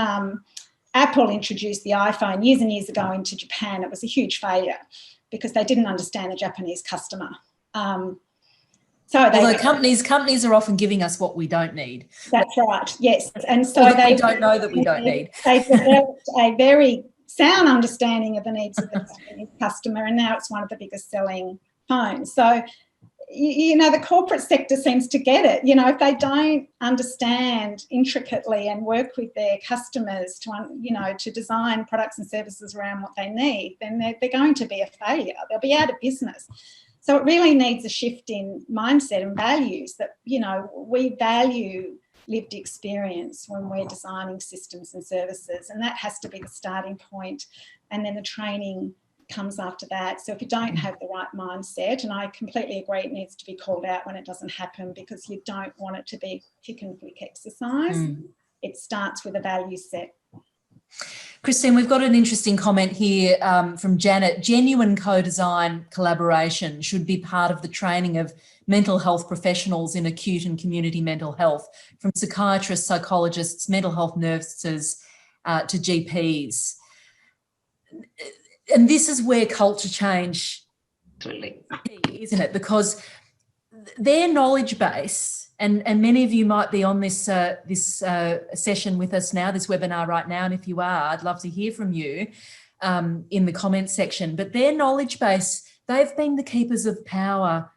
Apple introduced the iPhone years and years ago into Japan, it was a huge failure because they didn't understand the Japanese customer. Although companies are often giving us what we don't need. That's right, yes. And so they don't know that we don't need. They developed a very sound understanding of the needs of the Japanese customer, and now it's one of the biggest selling phones. So, the corporate sector seems to get it. If they don't understand intricately and work with their customers to design products and services around what they need, then they're going to be a failure. They'll be out of business. So it really needs a shift in mindset and values that, we value lived experience when we're designing systems and services, and that has to be the starting point, and then the training comes after that. So if you don't have the right mindset, and I completely agree, it needs to be called out when it doesn't happen, because you don't want it to be tick and flick exercise. It starts with a value set. Christine, we've got an interesting comment here from Janet. Genuine co-design collaboration should be part of the training of mental health professionals in acute and community mental health, from psychiatrists, psychologists, mental health nurses to GPs. And this is where culture change, isn't it? Because their knowledge base, and many of you might be on this session with us now, this webinar right now, and if you are, I'd love to hear from you in the comments section. But their knowledge base, they've been the keepers of power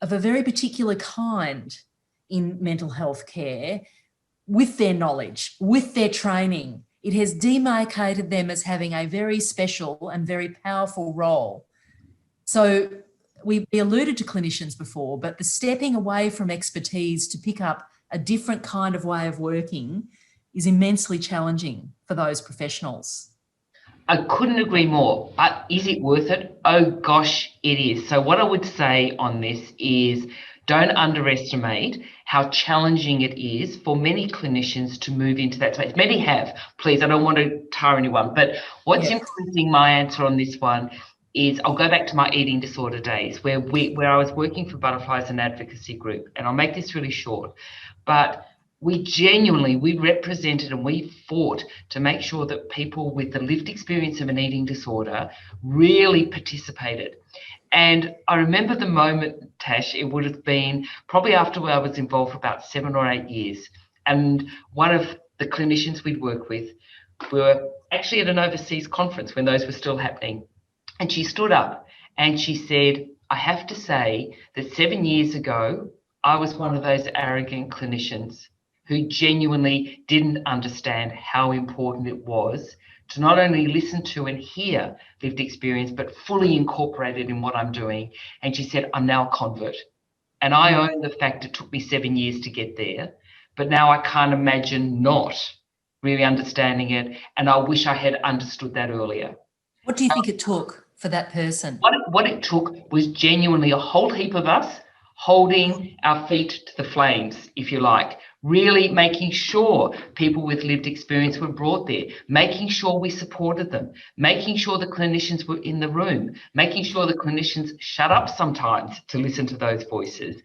of a very particular kind in mental health care, with their knowledge, with their training. It has demarcated them as having a very special and very powerful role. So we alluded to clinicians before, but the stepping away from expertise to pick up a different kind of way of working is immensely challenging for those professionals. I couldn't agree more. But is it worth it? Oh gosh, it is. So what I would say on this is don't underestimate how challenging it is for many clinicians to move into that space. Many have, please, I don't want to tar anyone, but what's influencing my answer on this one is I'll go back to my eating disorder days where I was working for Butterfly as an advocacy group, and I'll make this really short, but we represented and we fought to make sure that people with the lived experience of an eating disorder really participated. And I remember the moment, Tash, it would have been probably after I was involved for about 7 or 8 years. And one of the clinicians we'd work with, we were actually at an overseas conference when those were still happening. And she stood up and she said, I have to say that 7 years ago, I was one of those arrogant clinicians who genuinely didn't understand how important it was to not only listen to and hear lived experience, but fully incorporate it in what I'm doing. And she said, I'm now a convert. And I own the fact it took me 7 years to get there, but now I can't imagine not really understanding it. And I wish I had understood that earlier. What do you think it took for that person? What it took was genuinely a whole heap of us holding our feet to the flames, if you like, really making sure people with lived experience were brought there, making sure we supported them, making sure the clinicians were in the room, making sure the clinicians shut up sometimes to listen to those voices.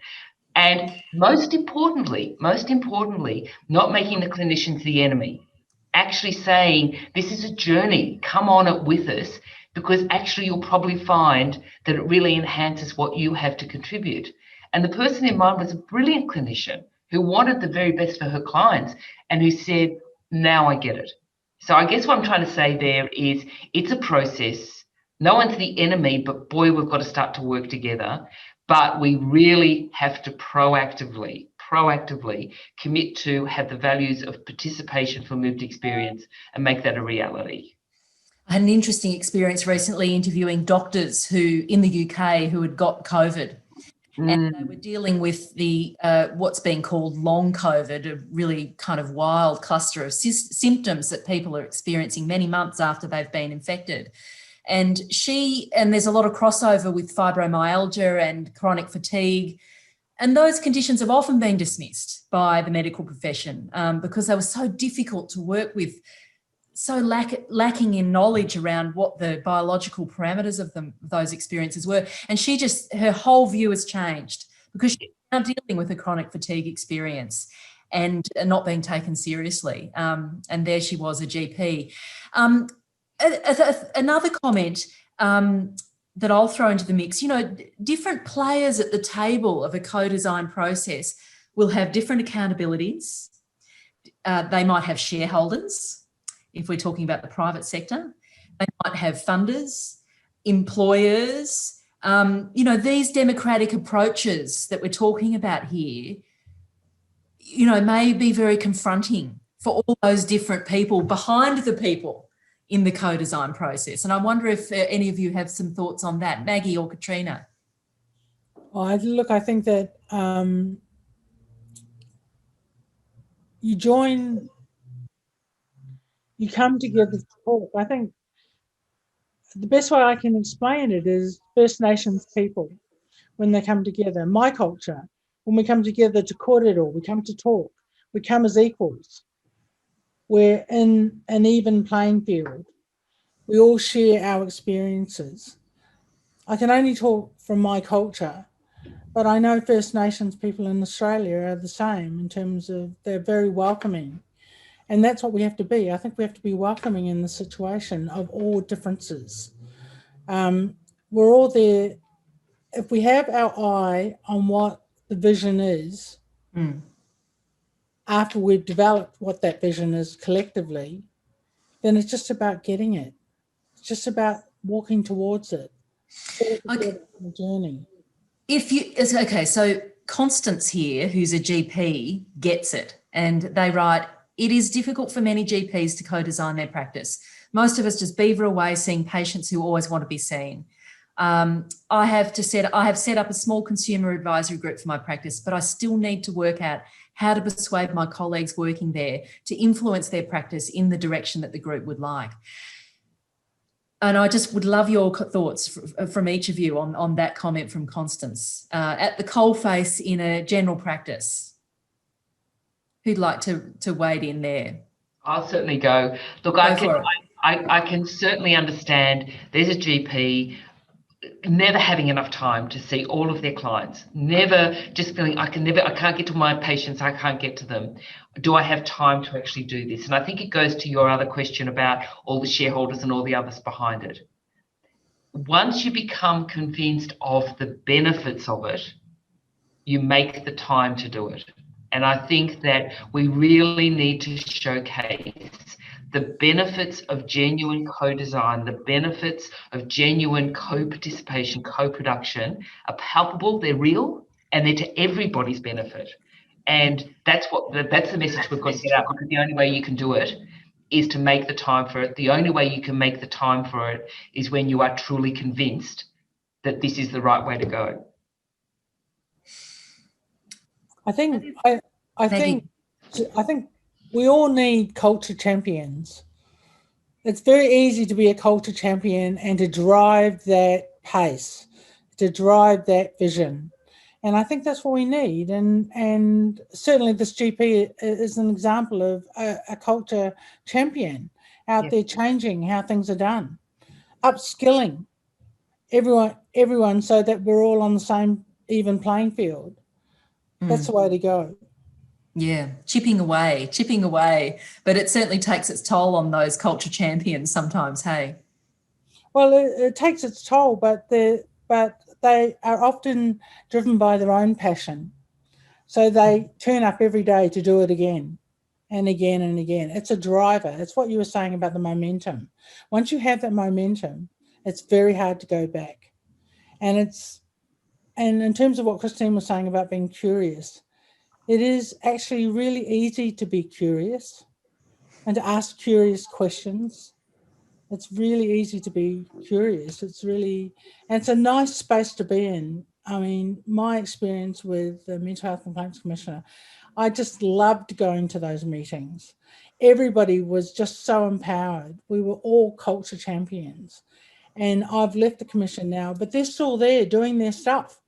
And most importantly, not making the clinicians the enemy, actually saying, this is a journey, come on it with us, because actually you'll probably find that it really enhances what you have to contribute. And the person in mind was a brilliant clinician who wanted the very best for her clients and who said, now I get it. So I guess what I'm trying to say there is it's a process. No one's the enemy, but boy, we've got to start to work together. But we really have to proactively commit to have the values of participation from lived experience and make that a reality. I had an interesting experience recently interviewing doctors who in the UK who had got COVID. And they were dealing with the what's being called long COVID, a really kind of wild cluster of symptoms that people are experiencing many months after they've been infected. And there's a lot of crossover with fibromyalgia and chronic fatigue. And those conditions have often been dismissed by the medical profession because they were so difficult to work with, so lacking in knowledge around what the biological parameters of those experiences were. And her whole view has changed because she's now dealing with a chronic fatigue experience and not being taken seriously. And there she was, a GP. Another comment that I'll throw into the mix, different players at the table of a co-design process will have different accountabilities. They might have shareholders, if we're talking about the private sector. They might have funders, employers. These democratic approaches that we're talking about here, may be very confronting for all those different people behind the people in the co-design process. And I wonder if any of you have some thoughts on that, Maggie or Katrina. I think that you come together to talk. I think the best way I can explain it is First Nations people, when they come together, my culture, when we come together to kōrero, we come to talk, we come as equals. We're in an even playing field. We all share our experiences. I can only talk from my culture, but I know First Nations people in Australia are the same in terms of they're very welcoming. And that's what we have to be. I think we have to be welcoming in the situation of all differences. We're all there. If we have our eye on what the vision is, after we've developed what that vision is collectively, then it's just about getting it. It's just about walking towards it. Okay. The journey. So Constance here, who's a GP, gets it. And they write, it is difficult for many GPs to co-design their practice. Most of us just beaver away seeing patients who always want to be seen. I have set up a small consumer advisory group for my practice, but I still need to work out how to persuade my colleagues working there to influence their practice in the direction that the group would like. And I just would love your thoughts from each of you on that comment from Constance. At the coalface in a general practice, who'd like to wade in there? I'll certainly go. Look, I can certainly understand there's a GP never having enough time to see all of their clients, never just feeling I can't get to my patients, I can't get to them. Do I have time to actually do this? And I think it goes to your other question about all the shareholders and all the others behind it. Once you become convinced of the benefits of it, you make the time to do it. And I think that we really need to showcase the benefits of genuine co-design, the benefits of genuine co-participation, co-production are palpable, they're real, and they're to everybody's benefit. And that's the message we've got to get out, because the only way you can do it is to make the time for it. The only way you can make the time for it is when you are truly convinced that this is the right way to go. I think we all need culture champions. It's very easy to be a culture champion and to drive that pace, to drive that vision. And I think that's what we need. And certainly this GP is an example of a culture champion out there changing how things are done, upskilling everyone so that we're all on the same even playing field. That's the way to go. Yeah, chipping away, but it certainly takes its toll on those culture champions sometimes, hey? Well, it takes its toll, but they are often driven by their own passion. So they turn up every day to do it again and again and again. It's a driver. It's what you were saying about the momentum. Once you have that momentum, it's very hard to go back. And in terms of what Christine was saying about being curious, it is actually really easy to be curious and to ask curious questions. It's really easy to be curious. It's a nice space to be in. I mean, my experience with the Mental Health Complaints Commissioner, I just loved going to those meetings. Everybody was just so empowered. We were all culture champions. And I've left the commission now, but they're still there doing their stuff.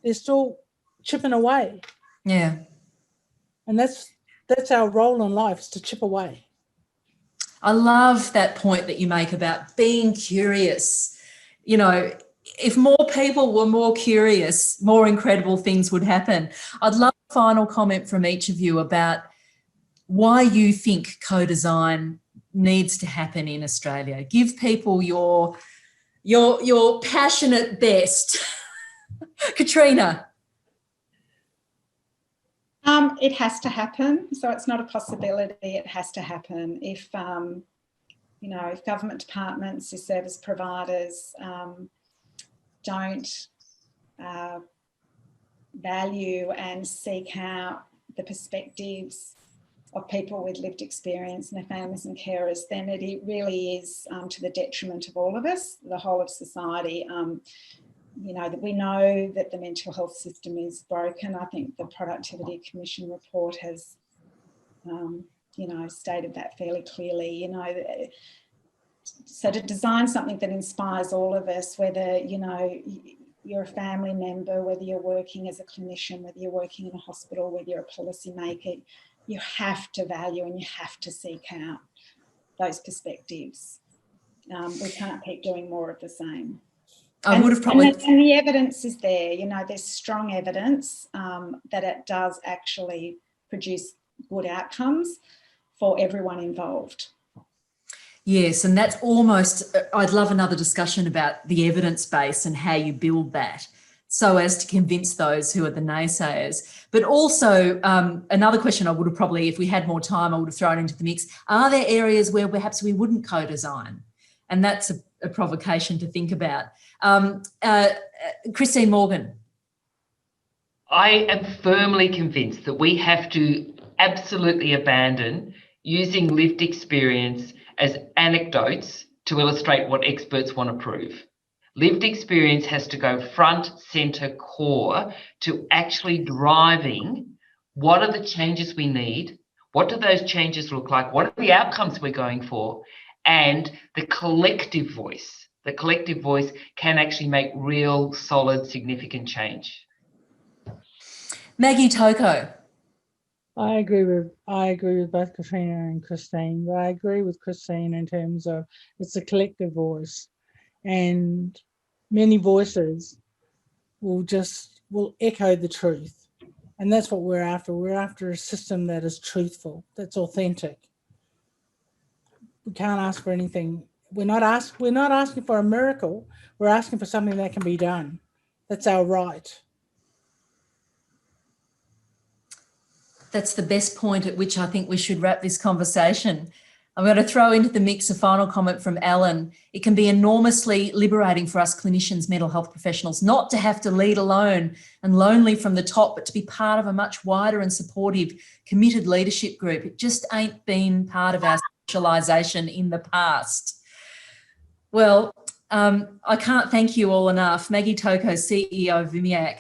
They're still chipping away. Yeah. And that's our role in life, is to chip away. I love that point that you make about being curious. You know, if more people were more curious, more incredible things would happen. I'd love a final comment from each of you about why you think co-design needs to happen in Australia. Give people your passionate best. Katrina. It has to happen. So it's not a possibility, it has to happen. If government departments, if service providers don't value and seek out the perspectives of people with lived experience and their families and carers, then it really is to the detriment of all of us, the whole of society. That we know that the mental health system is broken. I think the Productivity Commission report has, stated that fairly clearly. So to design something that inspires all of us, whether, you're a family member, whether you're working as a clinician, whether you're working in a hospital, whether you're a policy maker, you have to value and you have to seek out those perspectives. We can't keep doing more of the same. I would have probably... And the evidence is there, there's strong evidence that it does actually produce good outcomes for everyone involved. Yes, and that's almost, I'd love another discussion about the evidence base and how you build that so as to convince those who are the naysayers. But also another question I would have probably, if we had more time, I would have thrown into the mix. Are there areas where perhaps we wouldn't co-design? And that's a provocation to think about. Christine Morgan. I am firmly convinced that we have to absolutely abandon using lived experience as anecdotes to illustrate what experts want to prove. Lived experience has to go front, centre, core to actually driving what are the changes we need, what do those changes look like, what are the outcomes we're going for, and the collective voice. The collective voice can actually make real, solid, significant change. Maggie Toko. I agree with both Katrina and Christine, but I agree with Christine in terms of it's a collective voice, and many voices will echo the truth, and that's what we're after. We're after a system that is truthful, that's authentic. We can't ask for anything. We're not asking for a miracle. We're asking for something that can be done. That's our right. That's the best point at which I think we should wrap this conversation. I'm going to throw into the mix a final comment from Alan. It can be enormously liberating for us clinicians, mental health professionals, not to have to lead alone and lonely from the top, but to be part of a much wider and supportive, committed leadership group. It just ain't been part of our socialisation in the past. Well, I can't thank you all enough. Maggie Toko, CEO of VIMIAC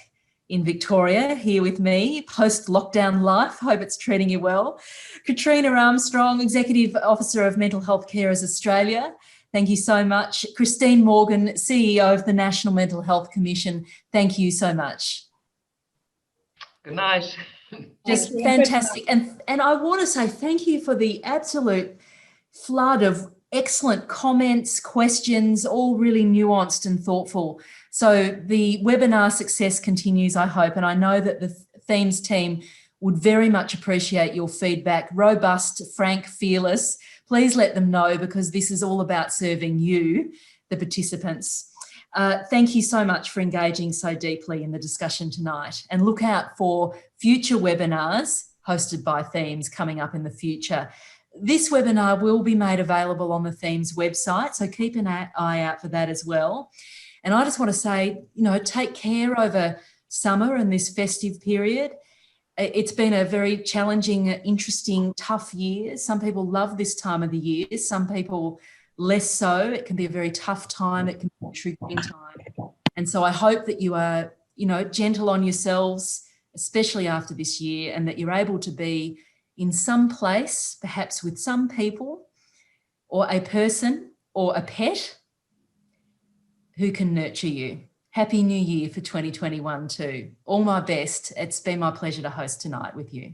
in Victoria, here with me, post-lockdown life. Hope it's treating you well. Katrina Armstrong, Executive Officer of Mental Health Carers Australia. Thank you so much. Christine Morgan, CEO of the National Mental Health Commission. Thank you so much. Good night. Just fantastic. And I want to say thank you for the absolute flood of excellent comments, questions, all really nuanced and thoughtful. So the webinar success continues, I hope, and I know that the Themes team would very much appreciate your feedback. Robust, frank, fearless. Please let them know, because this is all about serving you, the participants. Thank you so much for engaging so deeply in the discussion tonight, and look out for future webinars hosted by Themes coming up in the future. This webinar will be made available on the Themes website, so keep an eye out for that as well. And I just want to say, take care over summer and this festive period. It's been a very challenging, interesting, tough year. Some people love this time of the year, some people less so. It can be a very tough time. It can be a triggering time. And so I hope that you are, gentle on yourselves, especially after this year, and that you're able to be in some place, perhaps with some people or a person or a pet who can nurture you. Happy New Year for 2021 too. All my best. It's been my pleasure to host tonight with you.